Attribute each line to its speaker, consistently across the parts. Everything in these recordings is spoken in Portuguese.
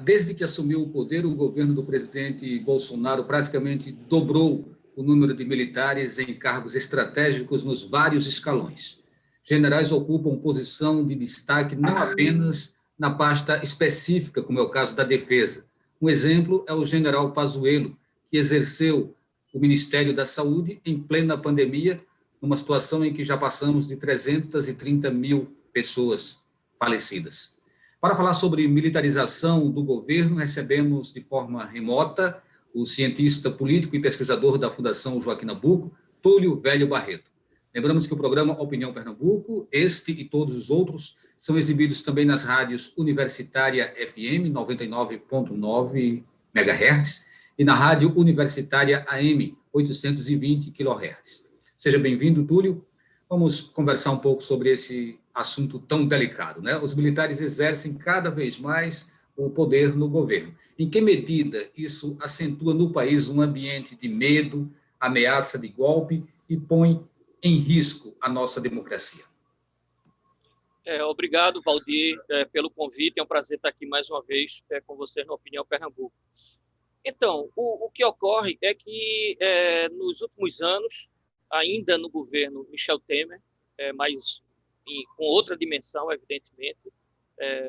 Speaker 1: Desde que assumiu o poder, o governo do presidente Bolsonaro praticamente dobrou o número de militares em cargos estratégicos nos vários escalões. Generais ocupam posição de destaque não apenas na pasta específica, como é o caso da defesa. Um exemplo é o general Pazuello, que exerceu o Ministério da Saúde em plena pandemia, numa situação em que já passamos de 330 mil pessoas falecidas. Para falar sobre militarização do governo, recebemos de forma remota o cientista político e pesquisador da Fundação Joaquim Nabuco, Túlio Velho Barreto. Lembramos que o programa Opinião Pernambuco, este e todos os outros, são exibidos também nas rádios Universitária FM 99.9 MHz e na Rádio Universitária AM 820 kHz. Seja bem-vindo, Túlio. Vamos conversar um pouco sobre esse assunto tão delicado, né? Os militares exercem cada vez mais o poder no governo. Em que medida isso acentua no país um ambiente de medo, ameaça de golpe e põe em risco a nossa democracia?
Speaker 2: Obrigado, Valdir, pelo convite. É um prazer estar aqui mais uma vez com vocês na Opinião Pernambuco. Então, o que ocorre é que nos últimos anos, ainda no governo Michel Temer, mas com outra dimensão, evidentemente,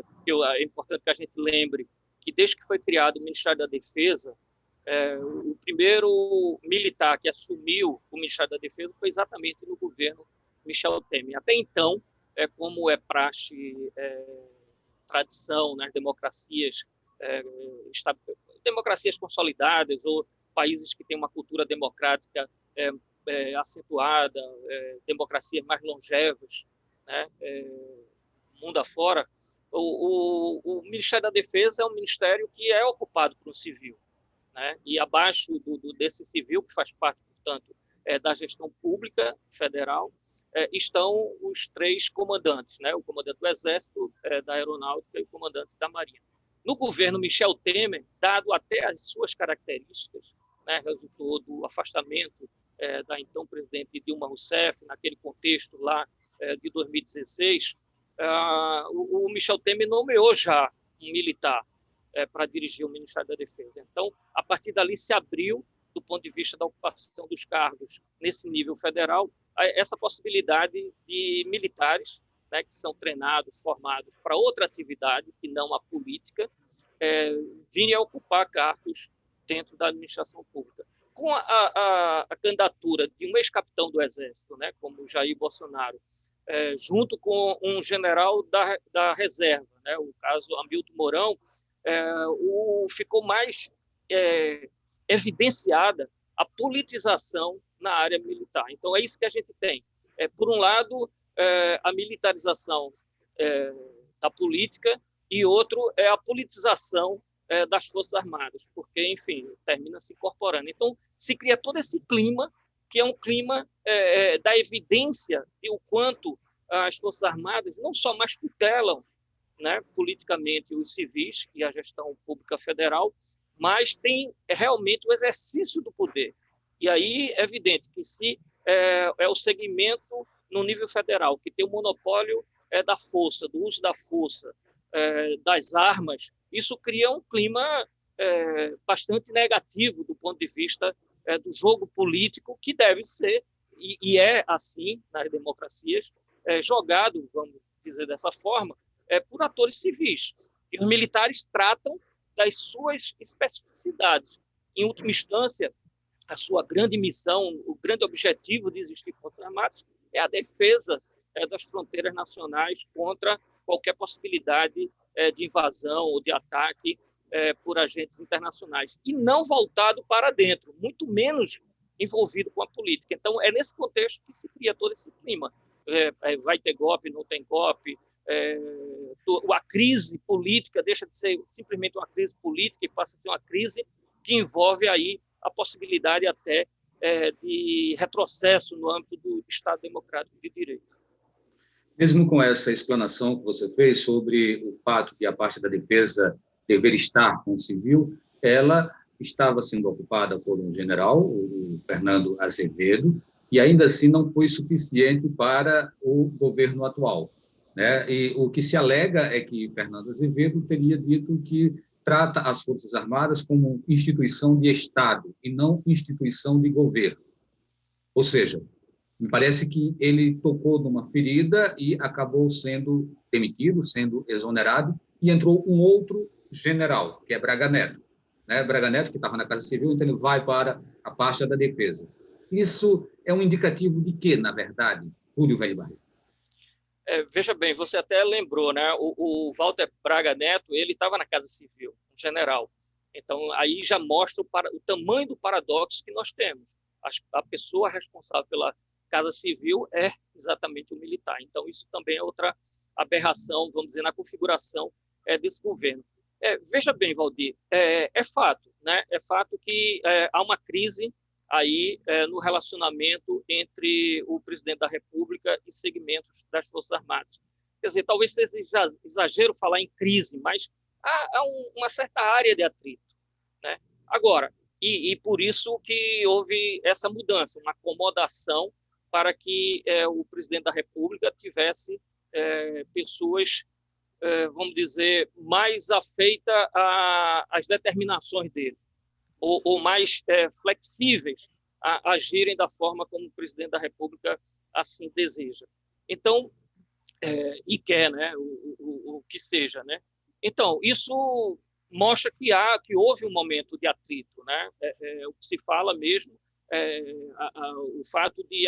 Speaker 2: porque é importante que a gente lembre que desde que foi criado o Ministério da Defesa, o primeiro militar que assumiu o Ministério da Defesa foi exatamente no governo Michel Temer. Até então, como é praxe, tradição nas democracias, democracias consolidadas ou países que têm uma cultura democrática acentuada, democracias mais longevas, né, mundo afora, o Ministério da Defesa é um ministério que é ocupado por um civil, né, e abaixo desse civil, que faz parte, portanto, da gestão pública federal, estão os três comandantes, né, o comandante do Exército, da Aeronáutica e o comandante da Marinha. No governo Michel Temer, dado até as suas características, né, resultou do afastamento da então presidente Dilma Rousseff, naquele contexto lá de 2016, o Michel Temer nomeou já um militar para dirigir o Ministério da Defesa. Então, a partir dali se abriu, do ponto de vista da ocupação dos cargos nesse nível federal, essa possibilidade de militares, né, que são treinados, formados para outra atividade, que não a política, virem a ocupar cargos dentro da administração pública. Com a candidatura de um ex-capitão do Exército, né, como Jair Bolsonaro, junto com um general da reserva, né, o caso Hamilton Mourão, ficou mais evidenciada a politização na área militar. Então, é isso que a gente tem. Por um lado, a militarização da política e outro é a politização das Forças Armadas, porque, enfim, termina se incorporando. Então, se cria todo esse clima, que é um clima da evidência de o quanto as Forças Armadas não só mais tutelam, né, politicamente os civis e a gestão pública federal, mas tem realmente o exercício do poder. E aí é evidente que se o segmento no nível federal que tem o monopólio da força, do uso da força, das armas, isso cria um clima bastante negativo do ponto de vista do jogo político, que deve ser, e é assim nas democracias, jogado, vamos dizer dessa forma, por atores civis. E os militares tratam das suas especificidades. Em última instância, a sua grande missão, o grande objetivo de existir Forças Armadas é a defesa das fronteiras nacionais contra qualquer possibilidade de invasão ou de ataque por agentes internacionais, e não voltado para dentro, muito menos envolvido com a política. Então, é nesse contexto que se cria todo esse clima. Vai ter golpe, não tem golpe, a crise política deixa de ser simplesmente uma crise política e passa a ser uma crise que envolve aí a possibilidade até de retrocesso no âmbito do Estado Democrático de Direito.
Speaker 1: Mesmo com essa explanação que você fez sobre o fato que a parte da defesa dever estar com o civil, ela estava sendo ocupada por um general, o Fernando Azevedo, e ainda assim não foi suficiente para o governo atual, né? E o que se alega é que Fernando Azevedo teria dito que trata as Forças Armadas como instituição de Estado e não instituição de governo. Ou seja, me parece que ele tocou numa ferida e acabou sendo demitido, sendo exonerado, e entrou um outro general, que é Braga Neto. Né? Braga Neto, que estava na Casa Civil, então ele vai para a pasta da defesa. Isso é um indicativo de quê, na verdade, Júlio Velho Barreto?
Speaker 2: Veja bem, você até lembrou, né? O Walter Braga Neto, ele estava na Casa Civil, um general. Então, aí já mostra o tamanho do paradoxo que nós temos. A pessoa responsável pela Casa Civil é exatamente o militar. Então, isso também é outra aberração, vamos dizer, na configuração desse governo. Veja bem, Valdir, é fato, né? É fato que há uma crise aí no relacionamento entre o presidente da República e segmentos das Forças Armadas. Quer dizer, talvez seja exagero falar em crise, mas há uma certa área de atrito, né? Agora, e por isso que houve essa mudança, uma acomodação para que o presidente da República tivesse pessoas, vamos dizer, mais afeitas às determinações dele, ou mais flexíveis a agirem da forma como o presidente da República assim deseja. Então, e quer, né, o que seja, né? Então, isso mostra que houve um momento de atrito, né? O que se fala mesmo o fato de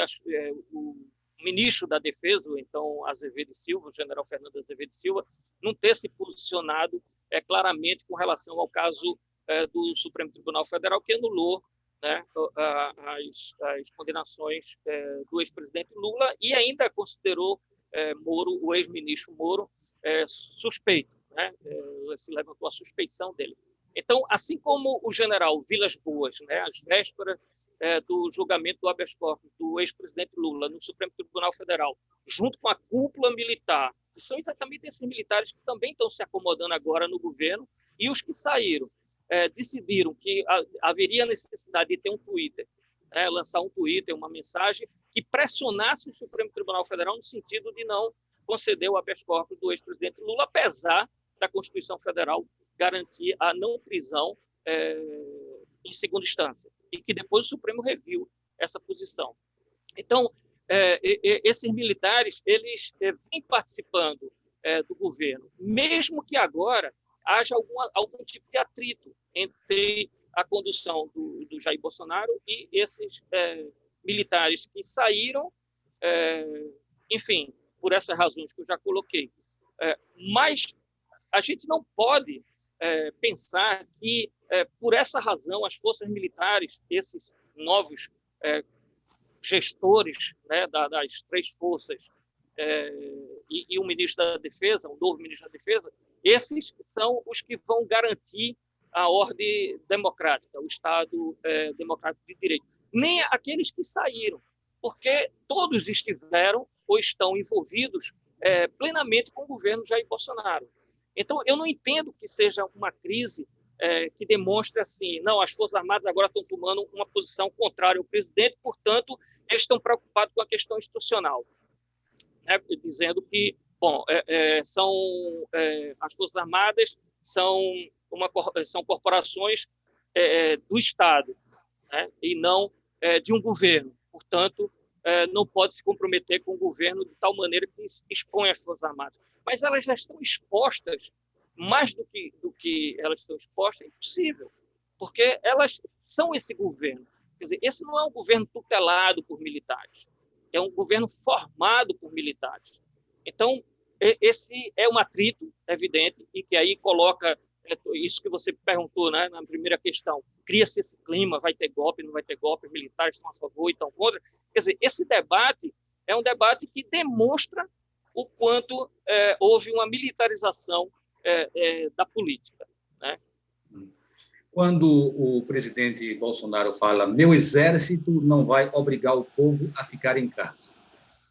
Speaker 2: o ministro da Defesa, então Azevedo Silva, o general Fernando Azevedo Silva, não ter se posicionado claramente com relação ao caso do Supremo Tribunal Federal, que anulou, né, as condenações do ex-presidente Lula e ainda considerou Moro, o ex-ministro Moro, suspeito, né? Se levantou a suspeição dele. Então, assim como o general Vilas Boas, né, às vésperas do julgamento do habeas corpus do ex-presidente Lula no Supremo Tribunal Federal, junto com a cúpula militar, que são exatamente esses militares que também estão se acomodando agora no governo, e os que saíram, decidiram que haveria necessidade de ter um Twitter, lançar um Twitter, uma mensagem que pressionasse o Supremo Tribunal Federal no sentido de não conceder o habeas corpus do ex-presidente Lula, apesar da Constituição Federal garantir a não prisão em segunda instância, e que depois o Supremo reviu essa posição. Então, esses militares, eles vêm participando do governo, mesmo que agora haja algum tipo de atrito entre a condução do Jair Bolsonaro e esses militares que saíram, enfim, por essas razões que eu já coloquei. Mas a gente não pode pensar que, por essa razão, as forças militares, esses novos gestores, né, das três forças, e o ministro da Defesa, o novo ministro da Defesa, esses são os que vão garantir a ordem democrática, o Estado democrático de direito. Nem aqueles que saíram, porque todos estiveram ou estão envolvidos plenamente com o governo Jair Bolsonaro. Então, eu não entendo que seja uma crise que demonstre assim, não, as Forças Armadas agora estão tomando uma posição contrária ao presidente, portanto, eles estão preocupados com a questão institucional, né? Dizendo que, bom, as Forças Armadas são corporações do Estado, né? E não de um governo. Portanto, não pode se comprometer com o governo de tal maneira que expõe as Forças Armadas. Mas elas já estão expostas, mais do que elas estão expostas, é impossível, porque elas são esse governo. Quer dizer, esse não é um governo tutelado por militares, é um governo formado por militares. Então, esse é um atrito evidente e que aí coloca isso que você perguntou, né, na primeira questão, cria-se esse clima, vai ter golpe, não vai ter golpe, os militares estão a favor e estão contra. Quer dizer, esse debate é um debate que demonstra o quanto houve uma militarização da política, né?
Speaker 1: Quando o presidente Bolsonaro fala meu exército não vai obrigar o povo a ficar em casa.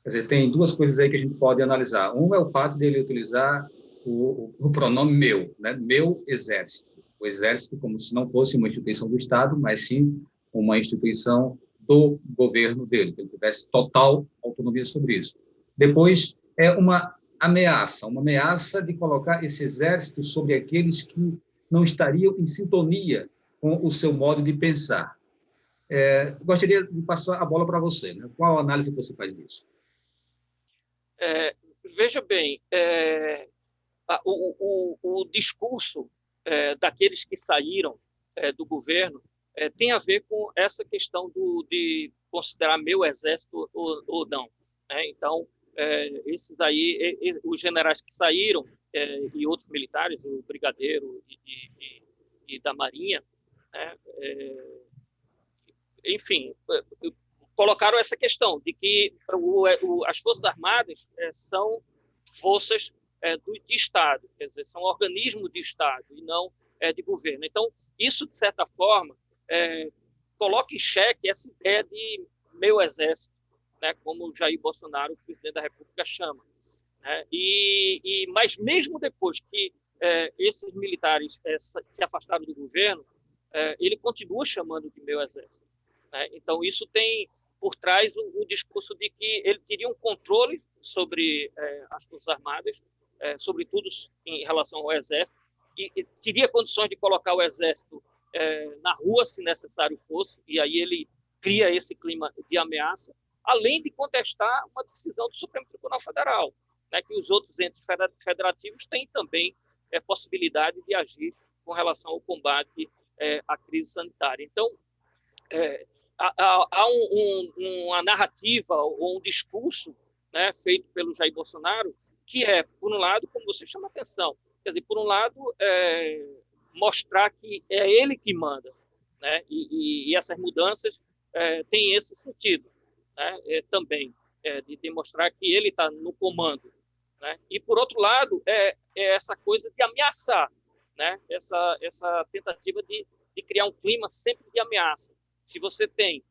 Speaker 1: Quer dizer, tem duas coisas aí que a gente pode analisar. Um é o fato dele utilizar o pronome meu, né? Meu exército. O exército como se não fosse uma instituição do Estado, mas sim uma instituição do governo dele, que ele tivesse total autonomia sobre isso. Depois, é uma ameaça de colocar esse exército sobre aqueles que não estariam em sintonia com o seu modo de pensar. Gostaria de passar a bola para você, né? Qual a análise que você faz disso?
Speaker 2: Veja bem, o discurso daqueles que saíram do governo tem a ver com essa questão de considerar meu exército ou não. Né? Então, esses aí, os generais que saíram e outros militares, o brigadeiro e da Marinha, né? Enfim, colocaram essa questão de que as Forças Armadas são forças de Estado, quer dizer, são organismos de Estado e não de governo. Então, isso, de certa forma, coloca em xeque essa ideia de meu exército, né, como o Jair Bolsonaro, o presidente da República, chama. Né? Mas mesmo depois que esses militares se afastaram do governo, ele continua chamando de meu exército. Né? Então, isso tem por trás o discurso de que ele teria um controle sobre as Forças Armadas, sobretudo em relação ao Exército, e teria condições de colocar o Exército na rua, se necessário fosse, e aí ele cria esse clima de ameaça, além de contestar uma decisão do Supremo Tribunal Federal, né, que os outros entes federativos têm também possibilidade de agir com relação ao combate à crise sanitária. Então, há uma narrativa ou um discurso, né, feito pelo Jair Bolsonaro que por um lado, como você chama a atenção, quer dizer, por um lado, mostrar que é ele que manda, né, e essas mudanças têm esse sentido, né, também, de demonstrar que ele está no comando. Né, e, por outro lado, essa coisa de ameaçar, né, essa tentativa de criar um clima sempre de ameaça. Se você tem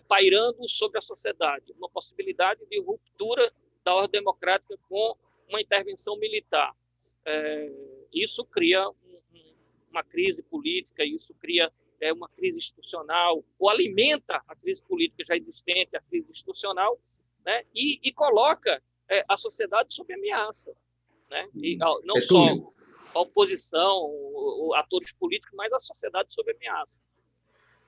Speaker 2: pairando sobre a sociedade uma possibilidade de ruptura da ordem democrática com uma intervenção militar, isso cria uma crise política, isso cria uma crise institucional, ou alimenta a crise política já existente, a crise institucional, né, e coloca a sociedade sob ameaça. Né? E, não só a oposição, atores políticos, mas a sociedade sob ameaça.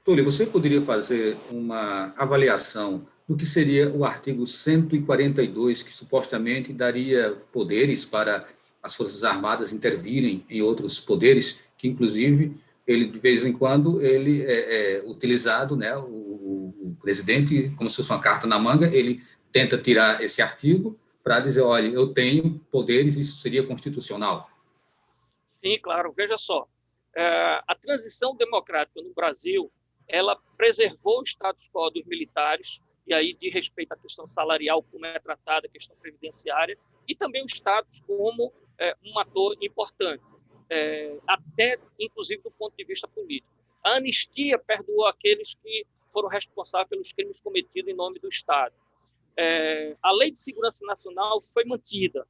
Speaker 1: Túlio, você poderia fazer uma avaliação do que seria o artigo 142, que supostamente daria poderes para as Forças Armadas intervirem em outros poderes, que inclusive ele de vez em quando ele é utilizado, né? O presidente, como se fosse uma carta na manga, ele tenta tirar esse artigo para dizer, olha, eu tenho poderes, isso seria constitucional.
Speaker 2: Sim, claro. Veja só, a transição democrática no Brasil, ela preservou o status quo dos militares, e aí de respeito à questão salarial, como é tratada, a questão previdenciária, e também o status como um ator importante, até, inclusive, do ponto de vista político. A anistia perdoou aqueles que foram responsáveis pelos crimes cometidos em nome do Estado. A Lei de Segurança Nacional foi mantida,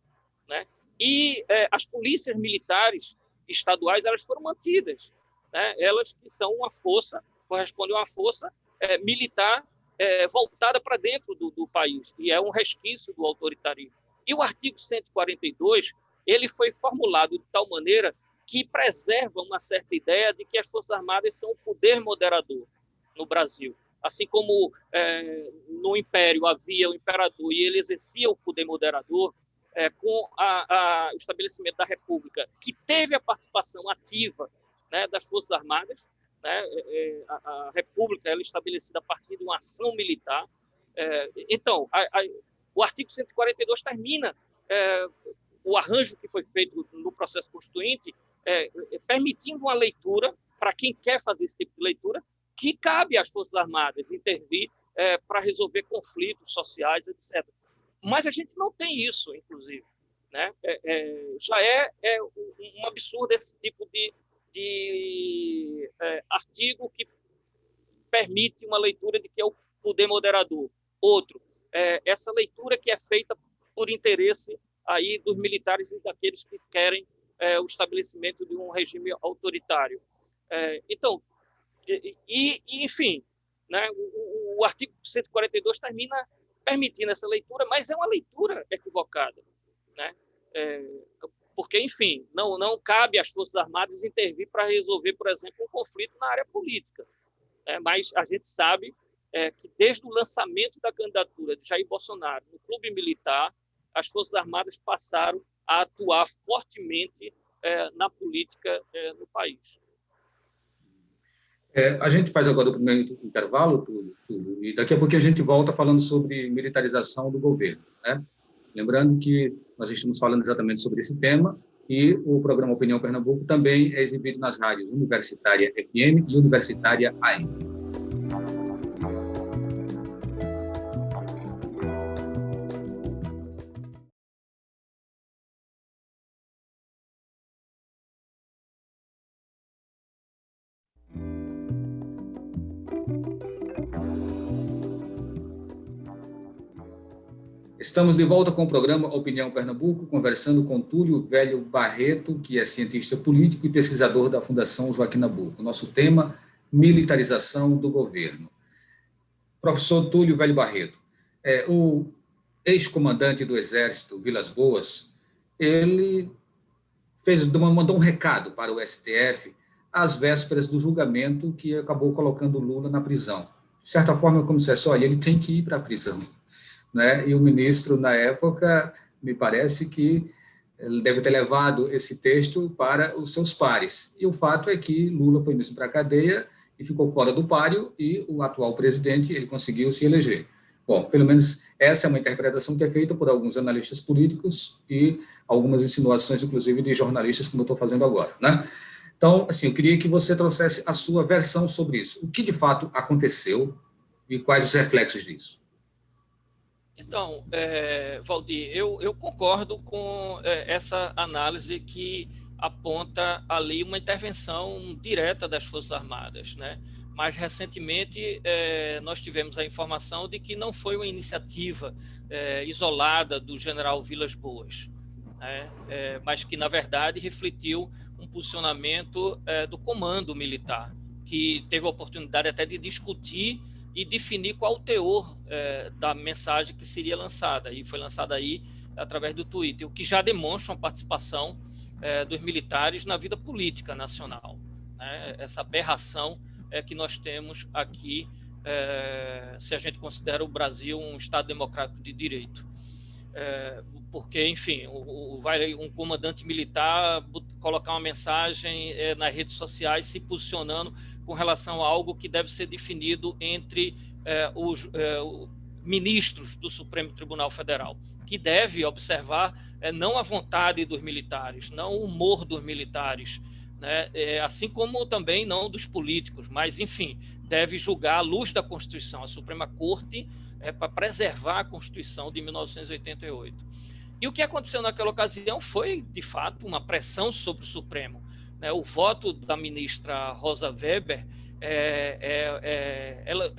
Speaker 2: né? E as polícias militares estaduais, elas foram mantidas, né? Elas que são uma força, correspondem a uma força militar voltada para dentro do país, e é um resquício do autoritarismo. E o artigo 142, ele foi formulado de tal maneira que preserva uma certa ideia de que as Forças Armadas são o poder moderador no Brasil. Assim como no Império havia o imperador e ele exercia o poder moderador, com o estabelecimento da República, que teve a participação ativa, né, das Forças Armadas, né, a República ela é estabelecida a partir de uma ação militar. Então, o artigo 142 termina o arranjo que foi feito no processo constituinte, permitindo uma leitura, para quem quer fazer esse tipo de leitura, que cabe às Forças Armadas intervir para resolver conflitos sociais, etc. Mas a gente não tem isso, inclusive. Né? Já é um absurdo esse tipo de artigo que permite uma leitura de que é o poder moderador. Outro, essa leitura que é feita por interesse aí dos militares e daqueles que querem o estabelecimento de um regime autoritário. Então, enfim, né, o artigo 142 termina permitindo essa leitura, mas é uma leitura equivocada. Né? porque, enfim, não cabe às Forças Armadas intervir para resolver, por exemplo, um conflito na área política. Mas a gente sabe que desde o lançamento da candidatura de Jair Bolsonaro no clube militar, as Forças Armadas passaram a atuar fortemente na política no país.
Speaker 1: A gente faz agora o primeiro intervalo, Túlio, e daqui a pouco a gente volta falando sobre militarização do governo, né? Lembrando que nós estamos falando exatamente sobre esse tema e o programa Opinião Pernambuco também é exibido nas rádios Universitária FM e Universitária AM. Estamos de volta com o programa Opinião Pernambuco, conversando com Túlio Velho Barreto, que é cientista político e pesquisador da Fundação Joaquim Nabuco. Nosso tema, militarização do governo. Professor Túlio Velho Barreto, o ex-comandante do Exército, Vilas Boas, ele mandou um recado para o STF às vésperas do julgamento que acabou colocando Lula na prisão. De certa forma, como se fosse, olha, ele tem que ir para a prisão. Né? E o ministro, na época, me parece que ele deve ter levado esse texto para os seus pares. E o fato é que Lula foi mesmo para a cadeia e ficou fora do páreo, e o atual presidente ele conseguiu se eleger. Bom, pelo menos essa é uma interpretação que é feita por alguns analistas políticos e algumas insinuações, inclusive, de jornalistas, como eu estou fazendo agora. Né? Então, assim, eu queria que você trouxesse a sua versão sobre isso. O que, de fato, aconteceu e quais os reflexos disso?
Speaker 2: Então, Valdir, eu concordo com essa análise que aponta ali uma intervenção direta das Forças Armadas, né? Mas, recentemente, nós tivemos a informação de que não foi uma iniciativa isolada do general Vilas Boas, né? Mas que, na verdade, refletiu um posicionamento do comando militar, que teve a oportunidade até de discutir e definir qual o teor da mensagem que seria lançada. E foi lançada aí através do Twitter, o que já demonstra uma participação dos militares na vida política nacional. Né? Essa aberração que nós temos aqui, se a gente considera o Brasil um Estado democrático de direito. Porque, enfim, vai um comandante militar colocar uma mensagem nas redes sociais se posicionando com relação a algo que deve ser definido entre os ministros do Supremo Tribunal Federal, que deve observar não a vontade dos militares, não o humor dos militares, né? Assim como também não dos políticos, mas, enfim, deve julgar à luz da Constituição. A Suprema Corte para preservar a Constituição de 1988. E o que aconteceu naquela ocasião foi, de fato, uma pressão sobre o Supremo. O voto da ministra Rosa Weber ela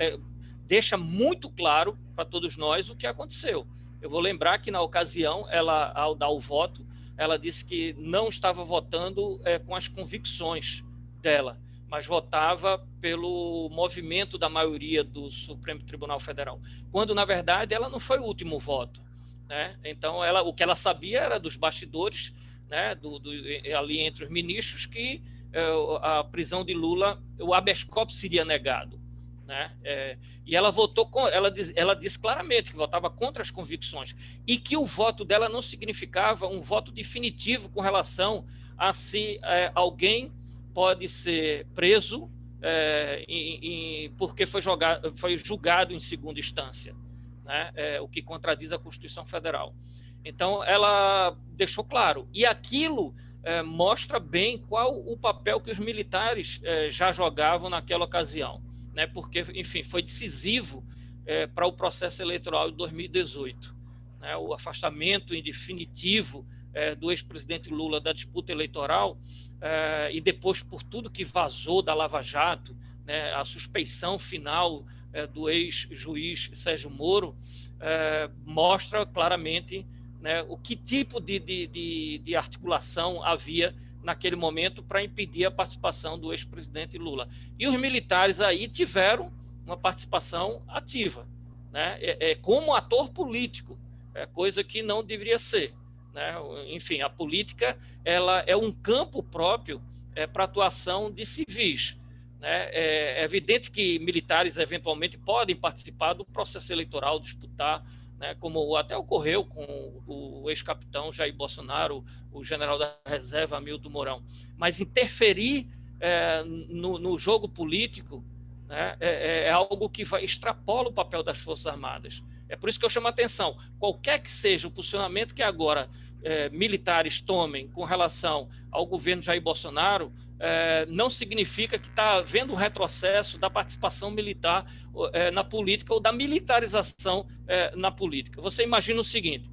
Speaker 2: deixa muito claro para todos nós o que aconteceu. Eu vou lembrar que, na ocasião, ela, ao dar o voto, ela disse que não estava votando com as convicções dela, mas votava pelo movimento da maioria do Supremo Tribunal Federal, quando, na verdade, ela não foi o último voto. Né? Então, o que ela sabia era dos bastidores, né, ali entre os ministros, que a prisão de Lula, o habeas corpus seria negado. Né? E ela votou, ela disse claramente que votava contra as convicções e que o voto dela não significava um voto definitivo com relação a se alguém pode ser preso porque foi julgado em segunda instância, né? O que contradiz a Constituição Federal. Então, ela deixou claro. E aquilo mostra bem qual o papel que os militares já jogavam naquela ocasião, né? Porque, enfim, foi decisivo para o processo eleitoral de 2018. Né? O afastamento em definitivo do ex-presidente Lula da disputa eleitoral e depois por tudo que vazou da Lava Jato, né? A suspeição final do ex-juiz Sérgio Moro mostra claramente, né, o que tipo de articulação havia naquele momento para impedir a participação do ex-presidente Lula. E os militares aí tiveram uma participação ativa, né? Como ator político, coisa que não deveria ser. né? Enfim, a política ela é um campo próprio para atuação de civis, né? É evidente que militares eventualmente podem participar do processo eleitoral, disputar, né? Como até ocorreu com o ex-capitão Jair Bolsonaro, o general da reserva Hamilton Mourão. Mas interferir no jogo político, né, é algo que extrapola o papel das Forças Armadas. É por isso que eu chamo a atenção. Qualquer que seja o posicionamento que agora militares tomem com relação ao governo Jair Bolsonaro, não significa que está havendo um retrocesso da participação militar na política ou da militarização na política. Você imagina o seguinte: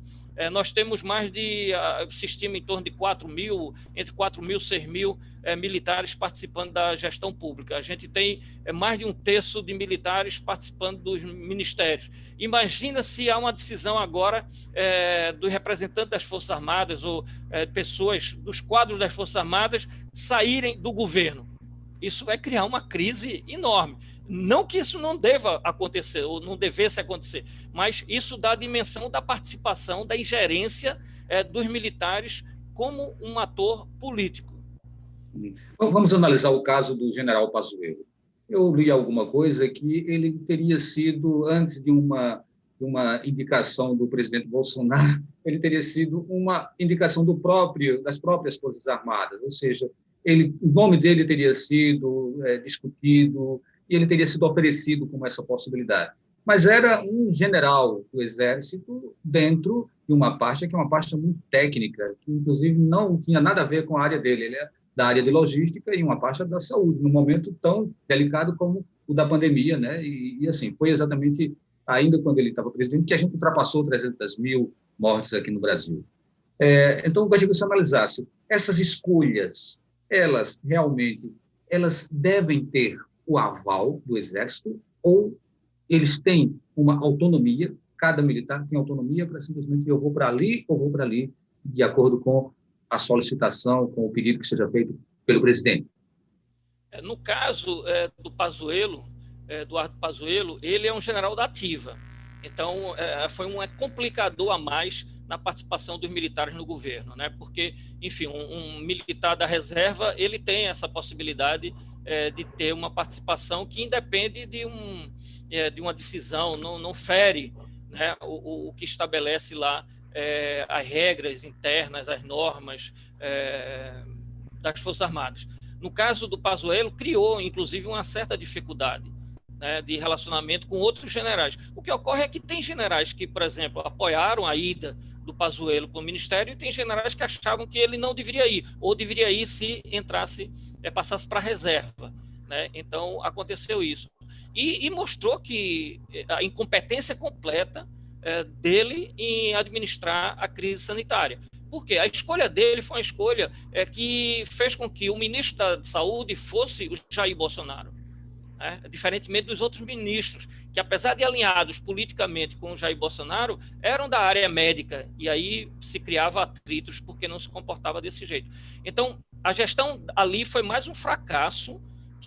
Speaker 2: nós temos se estima em torno de 4 mil, entre 4 mil e 6 mil militares participando da gestão pública. A gente tem mais de 1/3 de militares participando dos ministérios. Imagina se há uma decisão agora do representante das Forças Armadas ou pessoas dos quadros das Forças Armadas saírem do governo. Isso vai criar uma crise enorme. Não que isso não deva acontecer, ou não devesse acontecer, mas isso dá a dimensão da participação, da ingerência dos militares como um ator político.
Speaker 1: Vamos analisar o caso do general Pazuello. Eu li alguma coisa que ele teria sido, antes de uma indicação do presidente Bolsonaro, ele teria sido uma indicação das próprias Forças Armadas, ou seja, o nome dele teria sido discutido e ele teria sido oferecido como essa possibilidade. Mas era um general do Exército dentro de uma pasta que é uma pasta muito técnica, que inclusive não tinha nada a ver com a área dele. Ele é da área de logística e uma pasta da saúde, num momento tão delicado como o da pandemia, né? E assim, foi exatamente ainda quando ele estava presidente que a gente ultrapassou 300 mil mortes aqui no Brasil. Então, eu gostaria que você analisasse essas escolhas, elas devem ter o aval do Exército ou eles têm uma autonomia, cada militar tem autonomia para simplesmente eu vou para ali ou vou para ali, de acordo com a solicitação, com o pedido que seja feito pelo presidente?
Speaker 2: No caso do Pazuello, Eduardo Pazuello, ele é um general da ativa. Então, foi um complicador a mais na participação dos militares no governo, né? Porque, enfim, um militar da reserva, ele tem essa possibilidade de ter uma participação que independe de uma decisão, não fere, né, o que estabelece lá as regras internas, as normas das Forças Armadas. No caso do Pazuello, criou, inclusive, uma certa dificuldade, né, de relacionamento com outros generais. O que ocorre é que tem generais que, por exemplo, apoiaram a ida do Pazuello para o Ministério e tem generais que achavam que ele não deveria ir, ou deveria ir se passasse para a reserva, né? Então, aconteceu isso. E mostrou que a incompetência completa dele em administrar a crise sanitária. Por quê? A escolha dele foi uma escolha que fez com que o ministro da Saúde fosse o Jair Bolsonaro, né? Diferentemente dos outros ministros, que apesar de alinhados politicamente com o Jair Bolsonaro, eram da área médica, e aí se criava atritos porque não se comportava desse jeito. Então, a gestão ali foi mais um fracasso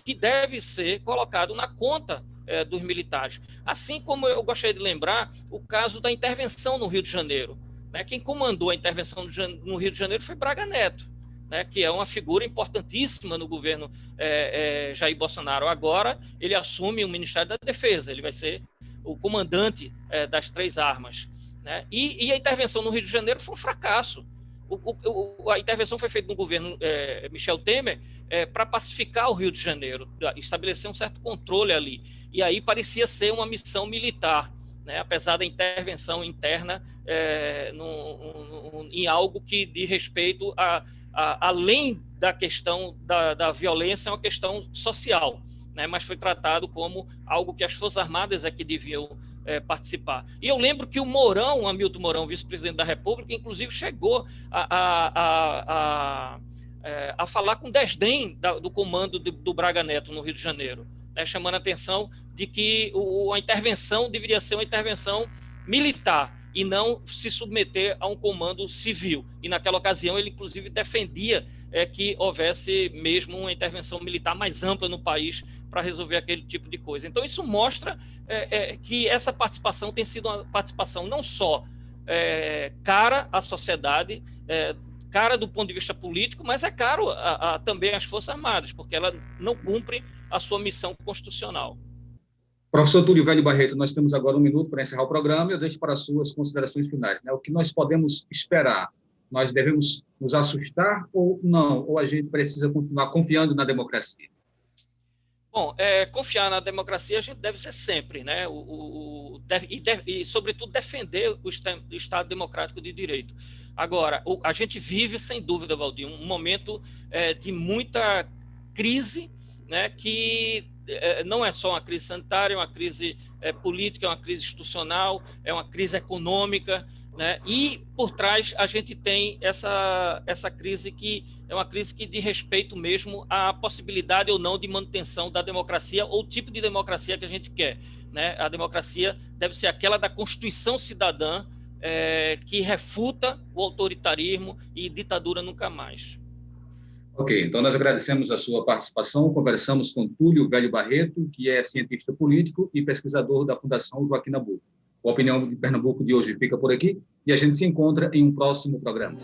Speaker 2: que deve ser colocado na conta dos militares. Assim como eu gostaria de lembrar o caso da intervenção no Rio de Janeiro, né? Quem comandou a intervenção no Rio de Janeiro foi Braga Neto, né, que é uma figura importantíssima no governo Jair Bolsonaro. Agora, ele assume o Ministério da Defesa, ele vai ser o comandante das 3 armas. Né? E a intervenção no Rio de Janeiro foi um fracasso. A intervenção foi feita no governo Michel Temer para pacificar o Rio de Janeiro, estabelecer um certo controle ali. E aí parecia ser uma missão militar, né? Apesar da intervenção interna em algo que diz respeito além da questão da violência, é uma questão social, né? Mas foi tratado como algo que as Forças Armadas é que deviam participar. E eu lembro que o Mourão, Hamilton Mourão, vice-presidente da República, inclusive chegou a falar com desdém do comando do Braga Neto no Rio de Janeiro, né? Chamando a atenção de que a intervenção deveria ser uma intervenção militar e não se submeter a um comando civil. E naquela ocasião ele, inclusive, defendia que houvesse mesmo uma intervenção militar mais ampla no país para resolver aquele tipo de coisa. Então, isso mostra que essa participação tem sido uma participação não só cara à sociedade, cara do ponto de vista político, mas é caro também às Forças Armadas, porque ela não cumpre a sua missão constitucional.
Speaker 1: Professor Túlio Velho Barreto, nós temos agora 1 minuto para encerrar o programa e eu deixo para as suas considerações finais, né? O que nós podemos esperar? Nós devemos nos assustar ou não? Ou a gente precisa continuar confiando na democracia?
Speaker 2: Bom, confiar na democracia a gente deve ser sempre, né? E, sobretudo, defender o Estado democrático de direito. Agora, a gente vive, sem dúvida, Valdir, um momento de muita crise, né? Que não é só uma crise sanitária, é uma crise política, é uma crise institucional, é uma crise econômica, né? E por trás a gente tem essa crise que é uma crise que diz respeito mesmo à possibilidade ou não de manutenção da democracia ou o tipo de democracia que a gente quer, né? A democracia deve ser aquela da Constituição Cidadã, que refuta o autoritarismo e ditadura nunca mais.
Speaker 1: Ok, então nós agradecemos a sua participação. Conversamos com Túlio Velho Barreto, que é cientista político e pesquisador da Fundação Joaquim Nabuco. A Opinião de Pernambuco de hoje fica por aqui e a gente se encontra em um próximo programa.